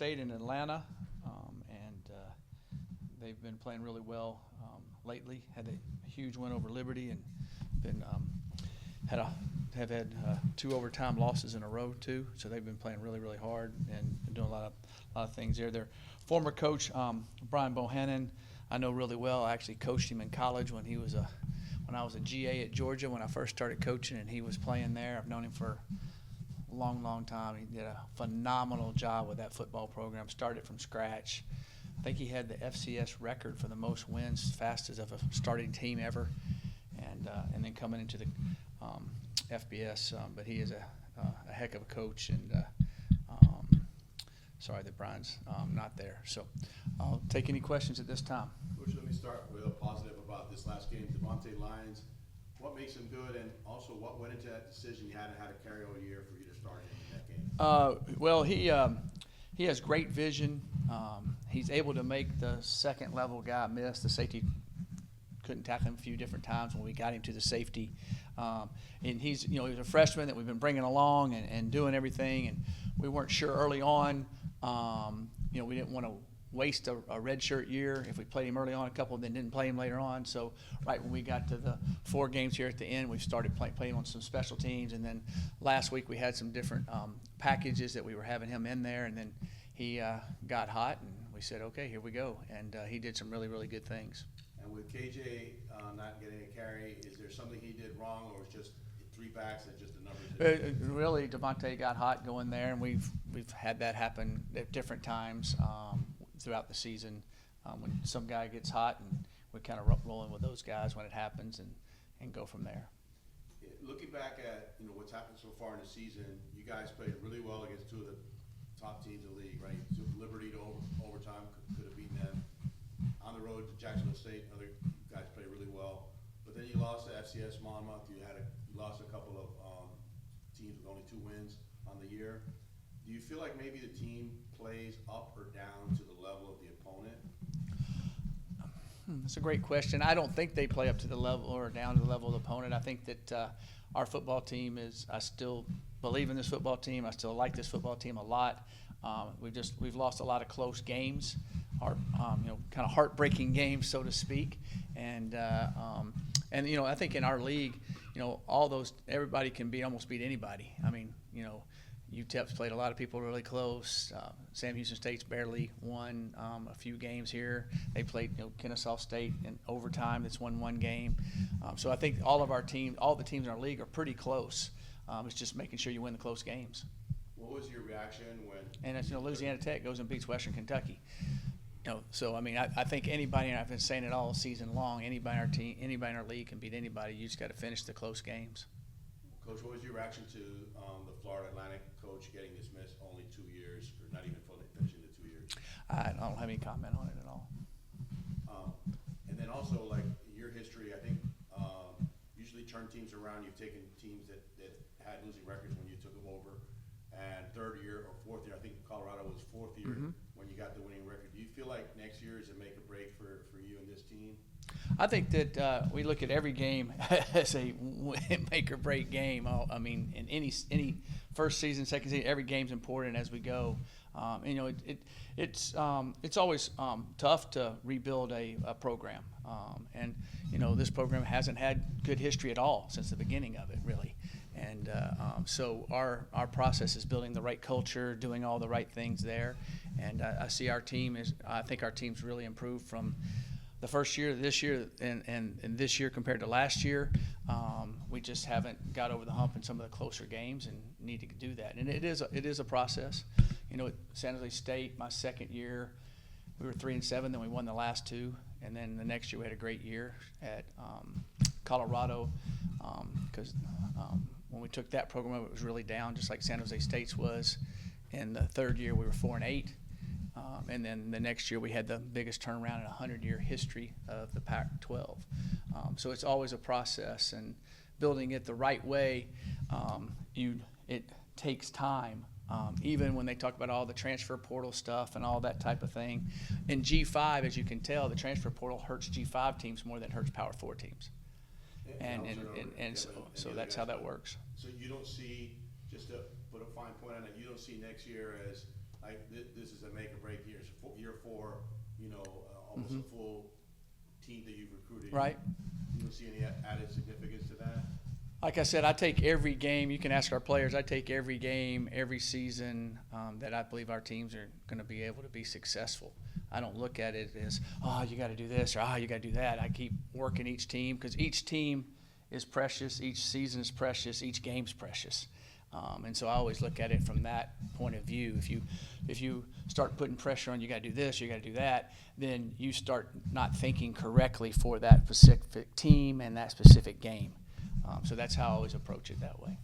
State in Atlanta, and they've been playing really well lately. Had a huge win over Liberty, and been have had 2 overtime losses in a row too. So they've been playing really, really hard and doing a lot of things there. Their former coach Brian Bohannon, I know really well. I actually coached him in college when I was a GA at Georgia when I first started coaching, and he was playing there. I've known him for a long, long time. He did a phenomenal job with that football program. Started from scratch. I think he had the FCS record for the most wins, fastest of a starting team ever, and then coming into the FBS. But he is a heck of a coach, and sorry that Brian's not there. So I'll take any questions at this time. Coach, let me start with a positive about this last game. Devonte Lyons, what makes him good, and also what went into that decision you hadn't had to carry all year for you to start him in that game? Well, he has great vision. He's able to make the second level guy miss. The safety couldn't tackle him a few different times when we got him to the safety. And he's a freshman that we've been bringing along and doing everything. And we weren't sure early on. We didn't want to waste a redshirt year if we played him early on a couple and then didn't play him later on. So right when we got to the 4 games here at the end, we started playing on some special teams. And then last week we had some different packages that we were having him in there. And then he got hot, and we said, okay, here we go. And he did some really, really good things. And with KJ not getting a carry, is there something he did wrong, or it's just 3 backs and just the numbers? Really, Devonte got hot going there, and we've had that happen at different times throughout the season when some guy gets hot, and we're kind of rolling with those guys when it happens and go from there. Looking back at what's happened so far in the season, you guys played really well against 2 of the top teams in the league, right? So Liberty to overtime could have beaten them. On the road to Jacksonville State, other guys played really well. But then you lost to FCS Monmouth. You lost a couple of teams with only 2 wins on the year. Do you feel like maybe the team plays up or down to the level of the opponent? That's a great question. I don't think they play up to the level or down to the level of the opponent. I think that our football team I still believe in this football team. I still like this football team a lot. We've lost a lot of close games, kind of heartbreaking games, so to speak. And I think in our league, everybody can almost beat anybody. I mean, UTEP's played a lot of people really close. Sam Houston State's barely won a few games here. They played Kennesaw State in overtime. That's won 1 game. So I think all the teams in our league are pretty close. It's just making sure you win the close games. What was your reaction when? And it's Louisiana Tech goes and beats Western Kentucky. So I mean, I think anybody, and I've been saying it all season long, anybody in our team, anybody in our league can beat anybody. You just got to finish the close games. Coach, what was your reaction to the Florida Atlantic coach getting dismissed only 2 years, or not even fully finishing the 2 years? I don't have any comment on it at all. And then also, like your history, I think usually turn teams around. You've taken teams that had losing records when you took them over, and 3rd year or 4th year, I think Colorado was 4th year when you got the winning record. Do you feel like next year is a make or break for you and this team? I think that we look at every game as a make or break game. I mean, in any first season, second season, every game's important as we go. It's always tough to rebuild a program, and this program hasn't had good history at all since the beginning of it, really. And so our process is building the right culture, doing all the right things there. And I think our team's really improved from the first year to this year, and this year compared to last year. We just haven't got over the hump in some of the closer games, and need to do that. And it is a process. At San Jose State, my 2nd year, we were 3-7. Then we won the last 2, and then the next year we had a great year at Colorado, because when we took that program, it was really down, just like San Jose State's was. And the 3rd year we were 4-8. And then the next year we had the biggest turnaround in a 100-year history of the Pac-12. So it's always a process, and building it the right way, it takes time. Even when they talk about all the transfer portal stuff and all that type of thing. In G5, as you can tell, the transfer portal hurts G5 teams more than it hurts Power 4 teams. And so that's how that works. So you don't see, just to put a fine point on it, you don't see next year as like this is a make or break year. So year 4, almost a full team that you've recruited. Right. You don't see any added significance to that? Like I said, I take every game. You can ask our players. I take every game, every season that I believe our teams are going to be able to be successful. I don't look at it as, you got to do this or you got to do that. I keep working each team because each team is precious. Each season is precious. Each game's precious. And so I always look at it from that point of view. If you start putting pressure on, you got to do this, you got to do that, then you start not thinking correctly for that specific team and that specific game. So that's how I always approach it that way.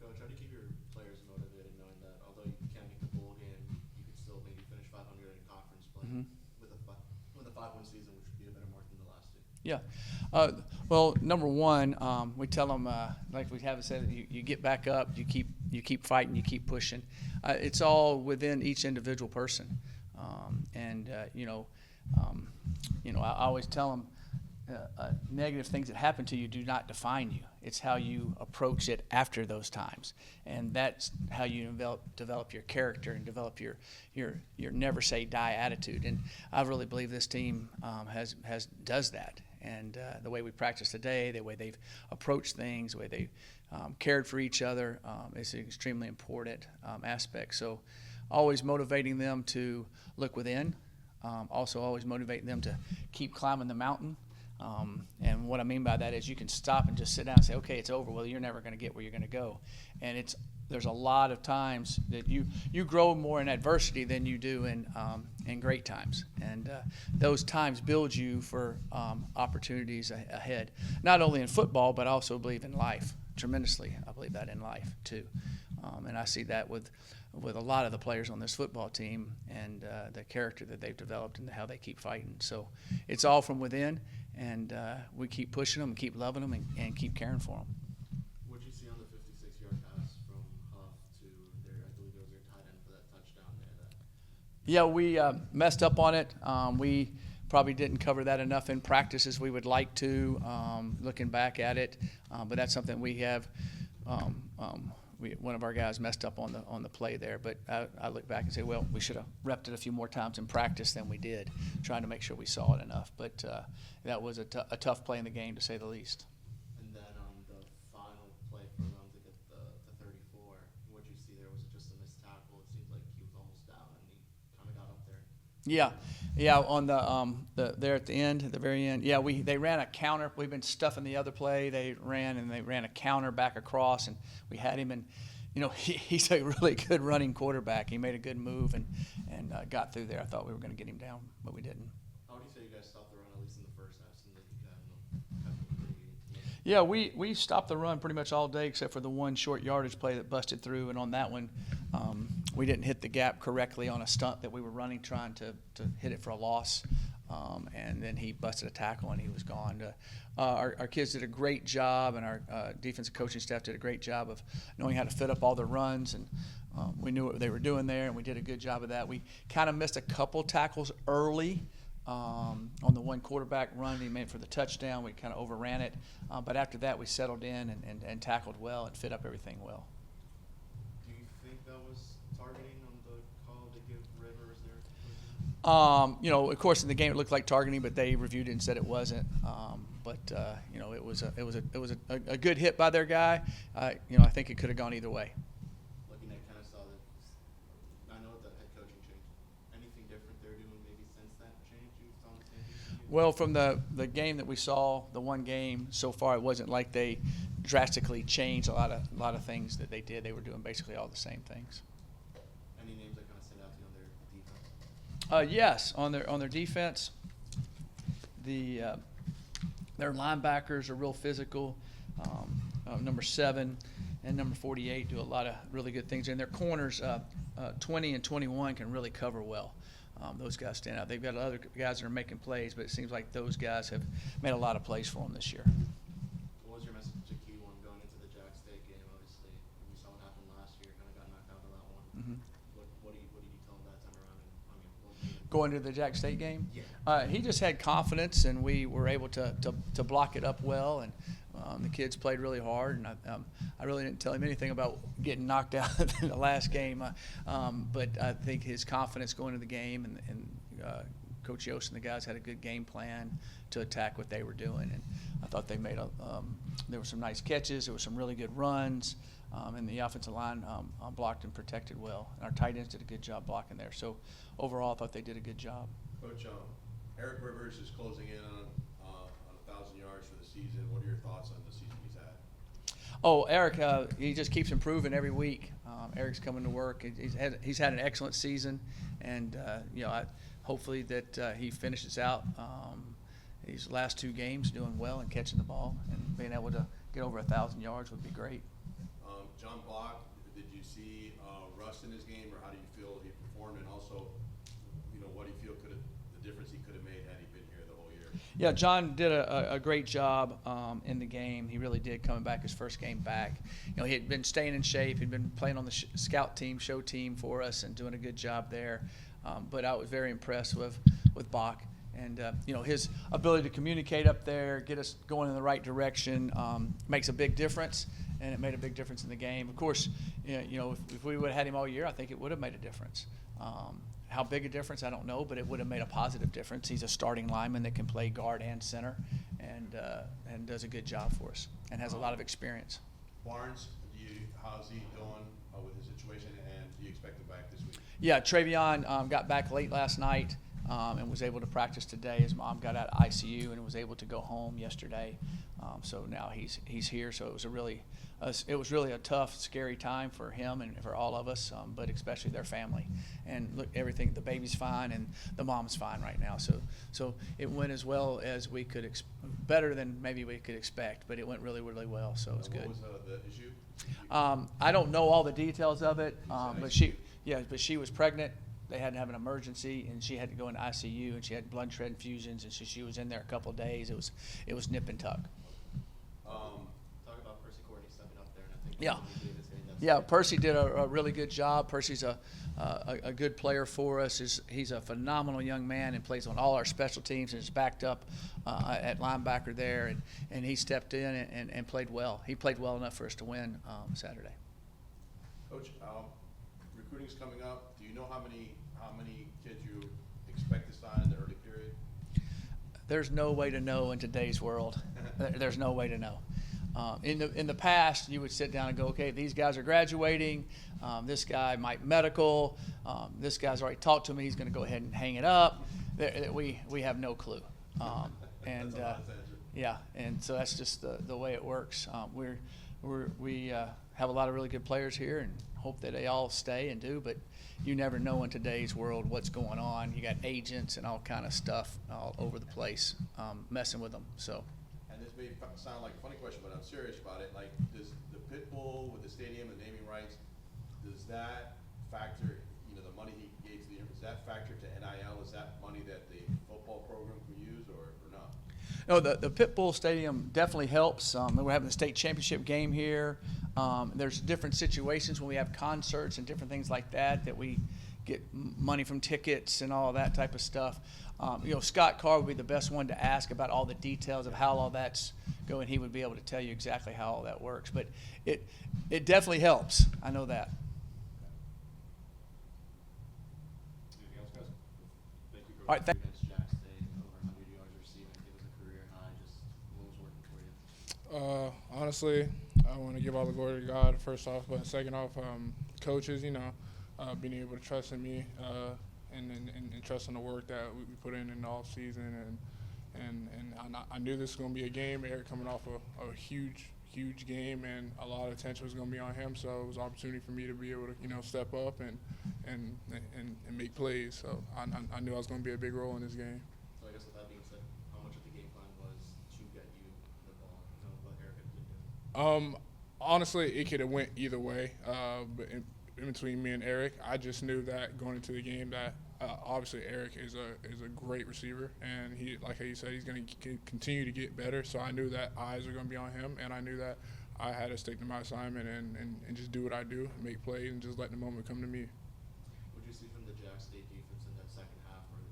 Coach, how do you keep your players motivated knowing that although you can't make the bowl game, you could still maybe finish 500 in conference play with a 5-win season, which would be a better mark than the last 2? Yeah. Well, number one, we tell them, like we have said, you get back up, you keep fighting, you keep pushing. It's all within each individual person. I always tell them, negative things that happen to you do not define you. It's how you approach it after those times, and that's how you develop your character and develop your never say die attitude. And I really believe this team does that. And the way we practice today, the way they've approached things, the way they've cared for each other is an extremely important aspect. So always motivating them to look within, also always motivating them to keep climbing the mountain. And what I mean by that is you can stop and just sit down and say, okay, it's over. Well, you're never going to get where you're going to go. And there's a lot of times that you grow more in adversity than you do in great times. And those times build you for opportunities ahead, not only in football, but I also believe in life tremendously. I believe that in life too. And I see that with a lot of the players on this football team and the character that they've developed and how they keep fighting. So it's all from within, and we keep pushing them and keep loving them and keep caring for them. What did you see on the 56-yard pass from Huff to I believe it was your tight end for that touchdown there? Yeah, we messed up on it. We probably didn't cover that enough in practice as we would like to, looking back at it. But that's something we have one of our guys messed up on the play there, but I look back and say, well, we should have repped it a few more times in practice than we did, trying to make sure we saw it enough. But that was a tough play in the game, to say the least. And then on the final play for them to get the 34, what did you see there? Was it just a missed tackle? It seemed like he was almost down, and he kind of got up there. Yeah, on the there at the end, at the very end. Yeah, they ran a counter. We've been stuffing the other play. They ran a counter back across, and we had him. And he's a really good running quarterback. He made a good move and got through there. I thought we were going to get him down, but we didn't. How would you say you guys stopped the run, at least in the first half? Seemed like you had them pretty good. Yeah, we stopped the run pretty much all day except for the one short yardage play that busted through, and on that one, we didn't hit the gap correctly on a stunt that we were running, trying to hit it for a loss, and then he busted a tackle and he was gone. Our kids did a great job, and our defensive coaching staff did a great job of knowing how to fit up all the runs, and we knew what they were doing there, and we did a good job of that. We kind of missed a couple tackles early on the one quarterback run he made for the touchdown. We kind of overran it, but after that we settled in and tackled well and fit up everything well. Do you think that was targeting on the call to give Rivers there? Of course, in the game it looked like targeting, but they reviewed it and said it wasn't. It was a good hit by their guy. I think it could have gone either way. Looking at Kennesaw, I know the head coaching changed. Anything different they're doing maybe since that change? You saw the same thing? Well, from the game that we saw, the one game so far, it wasn't like they drastically changed a lot of things that they did. They were doing basically all the same things. Any names that kind of stand out to you on their defense? Yes, on their defense, their linebackers are real physical. Number 7 and number 48 do a lot of really good things, and their corners, 20 and 21, can really cover well. Those guys stand out. They've got other guys that are making plays, but it seems like those guys have made a lot of plays for them this year. What was your message to Key One going into the Jack State game? Obviously, we saw what happened last year. Kind of got knocked out of that one. Mm-hmm. What did you tell them that time around? And what did you Going to the Jack State game? Yeah. He just had confidence, and we were able to block it up well, and the kids played really hard. And I really didn't tell him anything about getting knocked out in the last game, but I think his confidence going into the game, and Coach Yost and the guys had a good game plan to attack what they were doing. And I thought they made there were some nice catches, there were some really good runs. And the offensive line blocked and protected well. And our tight ends did a good job blocking there. So overall, I thought they did a good job. Coach, Eric Rivers is closing in on 1,000 yards for the season. What are your thoughts on the season he's had? Oh, Eric, he just keeps improving every week. Eric's coming to work. He's had an excellent season, and hopefully that he finishes out these last 2 games doing well and catching the ball, and being able to get over 1,000 yards would be great. John Block, did you see rust in his game, or how do you feel he performed? And also, what do you feel the difference he could have made had he been here the whole year? Yeah, John did a great job in the game. He really did, coming back his first game back. He had been staying in shape. He'd been playing on the scout team, show team for us, and doing a good job there. But I was very impressed with Bach. And, his ability to communicate up there, get us going in the right direction, makes a big difference, and it made a big difference in the game. Of course, if we would have had him all year, I think it would have made a difference. How big a difference, I don't know, but it would have made a positive difference. He's a starting lineman that can play guard and center, and does a good job for us, and has a lot of experience. Barnes, how's he doing with his situation, and do you expect him back this week? Yeah, Travion got back late last night. And was able to practice today. His mom got out of ICU and was able to go home yesterday. So now he's here. So it was really a tough, scary time for him and for all of us, but especially their family. And look, the baby's fine and the mom's fine right now. So it went as well as we could, better than maybe we could expect, but it went really, really well. So it's good. What was the issue? I don't know all the details of it, but she was pregnant. They had to have an emergency, and she had to go into ICU, and she had blood transfusions, and she was in there a couple of days. It was nip and tuck. Talk about Percy Courtney stepping up there, and I think Yeah, Percy did a really good job. Percy's a good player for us. He's a phenomenal young man and plays on all our special teams and is backed up at linebacker there, and he stepped in and played well. He played well enough for us to win Saturday. Coach, recruiting's coming up. Do you know how many kids you expect to sign in the early period? There's no way to know in today's world. There's no way to know. In the past, you would sit down and go, okay, these guys are graduating. This guy might medical. This guy's already talked to me. He's going to go ahead and hang it up. We have no clue. And That's a lot of answer. yeah, and so that's just the way it works. We have a lot of really good players here and hope that they all stay and do, but you never know in today's world what's going on. You got agents and all kind of stuff all over the place messing with them. So. And this may sound like a funny question, but I'm serious about it. Like, does the pit bull with the stadium and naming rights, does that factor, the money he gave to the does that factor to NIL? Is that money that the football program can use or not? No, the Pit Bull Stadium definitely helps. We're having the state championship game here. There's different situations when we have concerts and different things like that we get money from tickets and all that type of stuff. Scott Carr would be the best one to ask about all the details of how all that's going. He would be able to tell you exactly how all that works. But it definitely helps. I know that. Anything else, guys? Thank you, Coach. All right, Against Jack State, over 100 yards receiving. I think it was a career high. Just what was working for you? Honestly, I want to give all the glory to God first off, but second off, coaches, being able to trust in me and trust in the work that we put in the off season, and I knew this was going to be a game. Eric coming off a huge game, and a lot of attention was going to be on him. So it was an opportunity for me to be able to step up and make plays. So I knew I was going to be a big role in this game. So I guess with that being said, how much of the game plan was to get you the ball? What Eric did do? Honestly, it could have went either way. But in between me and Eric, I just knew that going into the game that obviously Eric is a great receiver, and he, like he said, he's going to continue to get better. So I knew that eyes are going to be on him, and I knew that I had to stick to my assignment and just do what I do, make plays, and just let the moment come to me. What did you see from the Jack State defense in that second half where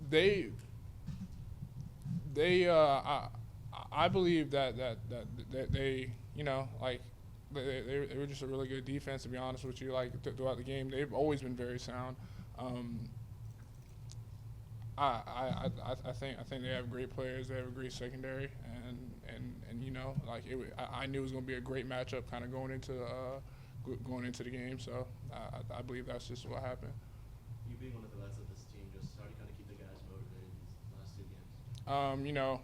They I believe that they like they were just a really good defense, to be honest with you. Like throughout the game, they've always been very sound. I think they have great players. They have a great secondary, and like I knew it was going to be a great matchup, kind of going into the game. So I believe that's just what happened. You being one of the vets of this team, just how do you kind of keep the guys motivated these last 2 games?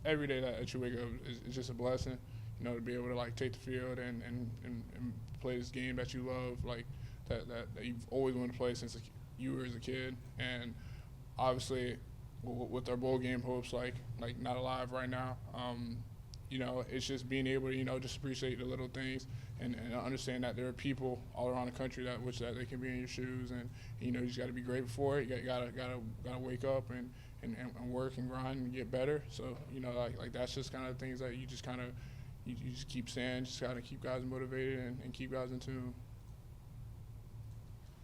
Every day that you wake up is just a blessing. To be able to like take the field and play this game that you love, like that you've always wanted to play since you were as a kid. And obviously, with our bowl game hopes like not alive right now, it's just being able to just appreciate the little things and understand that there are people all around the country that they can be in your shoes, and you just got to be grateful for it. You gotta wake up and work and grind and get better. So like that's just kind of things that you just kind of you just keep saying, just gotta keep guys motivated and keep guys in tune.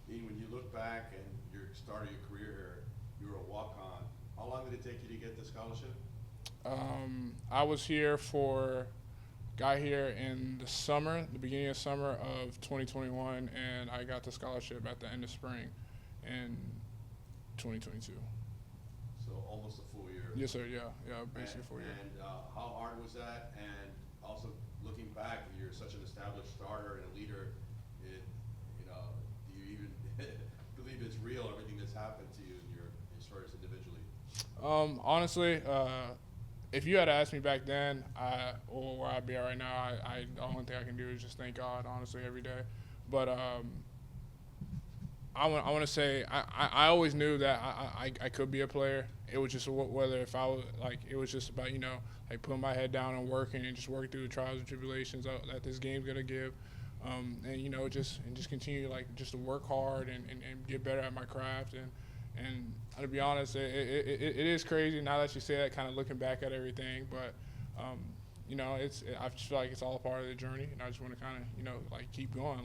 Dean, when you look back and you started your career here, you were a walk-on. How long did it take you to get the scholarship? Got here in the beginning of summer of 2021, and I got the scholarship at the end of spring in 2022. So almost a full year. Yes, sir. Yeah, basically a full year. And how hard was that? And also looking back, you're such an established starter and a leader. Do you even believe it's real, everything that's happened to you as far as individually? Honestly, if you had asked me back then, or where I'd be at right now, the only thing I can do is just thank God, honestly, every day. But I want to say I always knew that I could be a player. It was just whether if I was it was just about putting my head down and working and just working through the trials and tribulations that this game's gonna give, and just continue just to work hard and get better at my craft and to be honest, it is crazy now that you say that, kind of looking back at everything, but I just feel like it's all a part of the journey, and I just want to kind of keep going.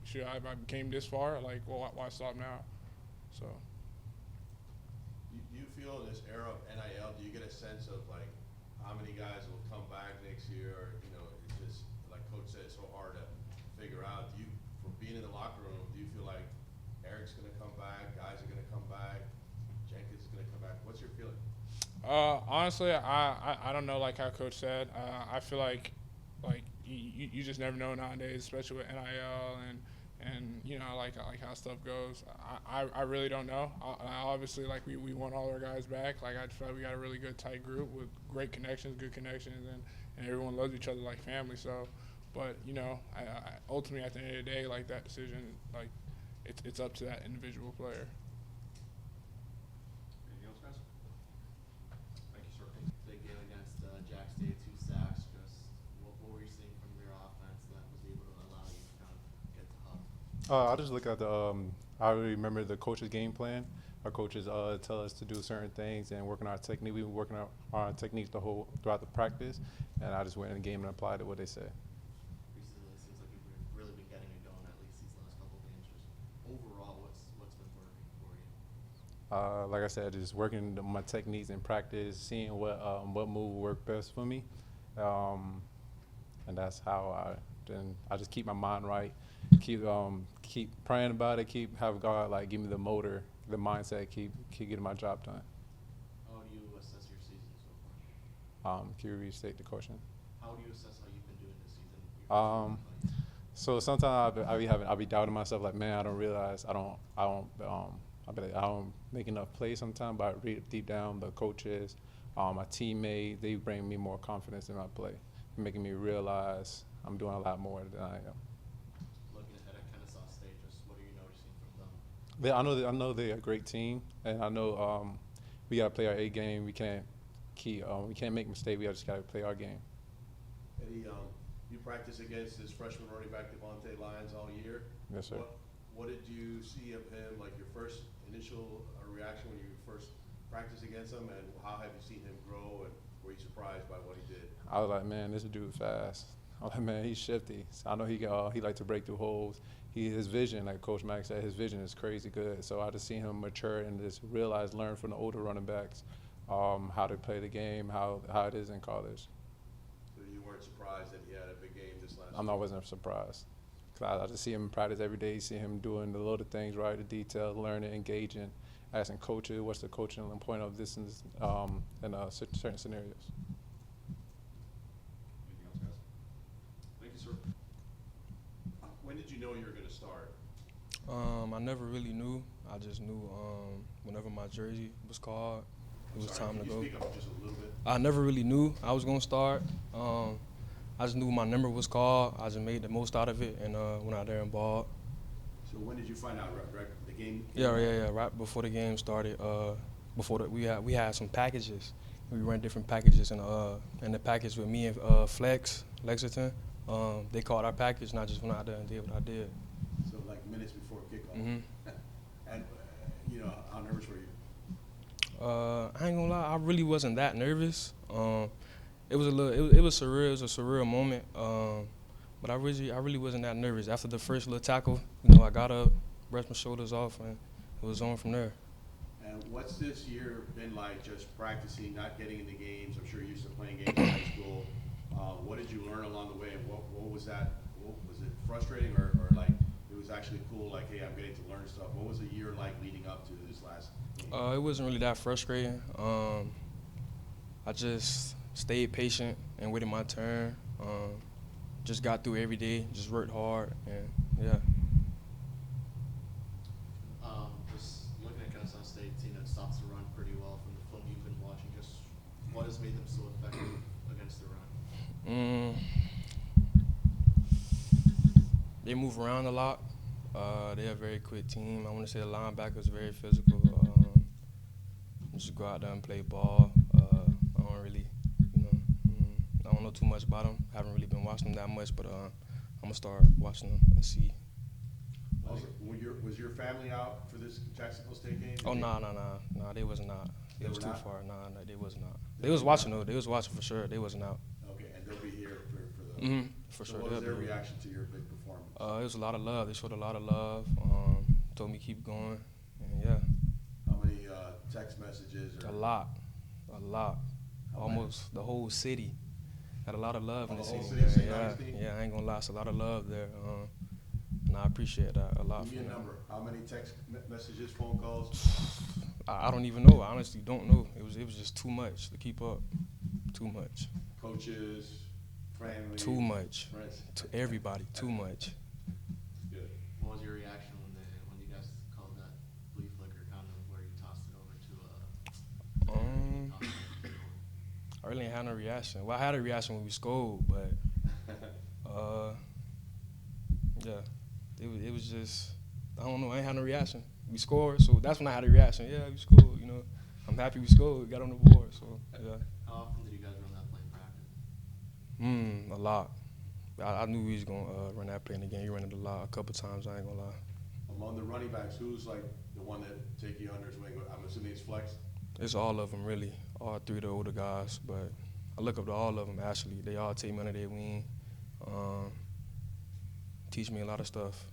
Sure, I came this far, why stop now? So. Do you feel in this era of NIL, do you get a sense of how many guys will come back next year? Or, it's just like Coach said, it's so hard to figure out. From being in the locker room, do you feel like Eric's going to come back, guys are going to come back, Jenkins is going to come back? What's your feeling? Honestly, I don't know. Like how Coach said, I feel like you just never know nowadays, especially with NIL and like how stuff goes. I really don't know. I obviously we want all our guys back. I feel like we got a really good tight group with great connections, good connections, and everyone loves each other like family. So, but I ultimately at the end of the day, that decision, it's up to that individual player. Anything else, guys? Thank you, sir. Big game against Jack State, 2 sacks. Just what were you seeing from your offense that was able to allow you to kind of get the hub? I just look at I remember the coach's game plan. Our coaches tell us to do certain things and working on our technique. We've been working on our techniques throughout the practice, and I just went in the game and applied to what they said. Recently, it seems like you've really been getting it going, at least these last couple of games. Just overall, what's been working for you? Like I said, just working my techniques in practice, seeing what move will work best for me, and that's how I just keep my mind right, keep praying about it, have God give me the motor, the mindset, keep getting my job done. How do you assess your season so far? Can you restate the question? How do you assess how you've been doing this season? So sometimes I'll be doubting myself, man, I don't realize I don't make enough plays sometimes, but I read deep down the coaches, my teammates, they bring me more confidence in my play, making me realize I'm doing a lot more than I am. Looking ahead at Kennesaw State, just what are you noticing from them? I know they're a great team, and I know we got to play our A game. We can't make mistakes. We just got to play our game. Eddie, you practice against this freshman running back Devonte Lyons all year. Yes, sir. What did you see of him? Your first initial reaction when you first practiced against him, and how have you seen him grow? And were you surprised by what he did? I was like, man, this dude fast. I'm like, man, he's shifty. So I know he like to break through holes. His vision, like Coach Mac said, his vision is crazy good. So I just seen him mature and just learn from the older running backs how to play the game, how it is in college. So you weren't surprised that he had a big game this last I wasn't surprised. 'Cause I just see him in practice every day, see him doing the little things, right, the details, learning, engaging, asking coaches what's the coaching point of this in certain scenarios. Anything else, guys? Thank you, sir. When did you know you were going to start? I never really knew. I just knew whenever my jersey was called, it was time to go. Can you speak up just a little bit? I never really knew I was gonna start. I just knew my number was called. I just made the most out of it and went out there and balled. So when did you find out, right? The game? Yeah. Right before the game started. We had some packages. We ran different packages, and the package with me and Flex Lexington, they called our package, and I just went out there and did what I did. So like minutes before kickoff. Mm-hmm. And how nervous were you? I ain't gonna lie, I really wasn't that nervous. It was surreal. It was a surreal moment. But I really wasn't that nervous. After the first little tackle, I got up, brushed my shoulders off, and it was on from there. And what's this year been like, just practicing, not getting into games? I'm sure you're used to playing games in high school. What did you learn along the way, and what was that? Was it frustrating or like it was actually cool, like, hey, I'm getting to learn stuff? What was the year like leading up to this last game? It wasn't really that frustrating. I just stayed patient and waited my turn. Just got through every day, just worked hard, and yeah. Just looking at Kennesaw State, team that stops the run pretty well from the film you've been watching, just what has made them so effective against the run? They move around a lot. They're a very quick team. I want to say the linebackers are very physical. Just go out there and play ball. I don't know too much about them. I haven't really been watching them that much, but I'm gonna start watching them and see. Was your family out for this Jacksonville State game? Oh, no, they was not. They It was were too not? far. No, they was not. They was watching though. They was watching for sure. They wasn't out. Okay, and they'll be here for the. Mm-hmm. For So sure. what was They'll their be here. reaction to your big performance? It was a lot of love. They showed a lot of love. Told me keep going, and yeah, How many text messages? a lot. How many? Almost the whole city. Had a lot of love in Oh, the the whole city. city, Yeah, St. Augustine? I ain't gonna lie, it's a lot of love there, and I appreciate that a lot. Give me a from them. number. How many text messages, phone calls? I don't even know. I honestly don't know. It was just too much to keep up. Too much. Coaches, family? Too much. Friends? To everybody. Too much. Good. What was your reaction when you guys called that flea flicker, kind of where you tossed it over to I really ain't had no reaction. Well, I had a reaction when we scored, but yeah, it was just, I don't know. I ain't had no reaction. We scored, so that's when I had a reaction. Yeah, we scored. I'm happy we scored. We got on the board, so yeah. How often did you guys run that play in practice? A lot. I knew we was gonna run that play in the game. You ran it a lot, a couple times. I ain't gonna lie. Among the running backs, who's like the one that take you under his wing? I'm assuming it's Flex. It's all of them, really. All three of the older guys, but I look up to all of them, actually. They all take me under their wing, teach me a lot of stuff.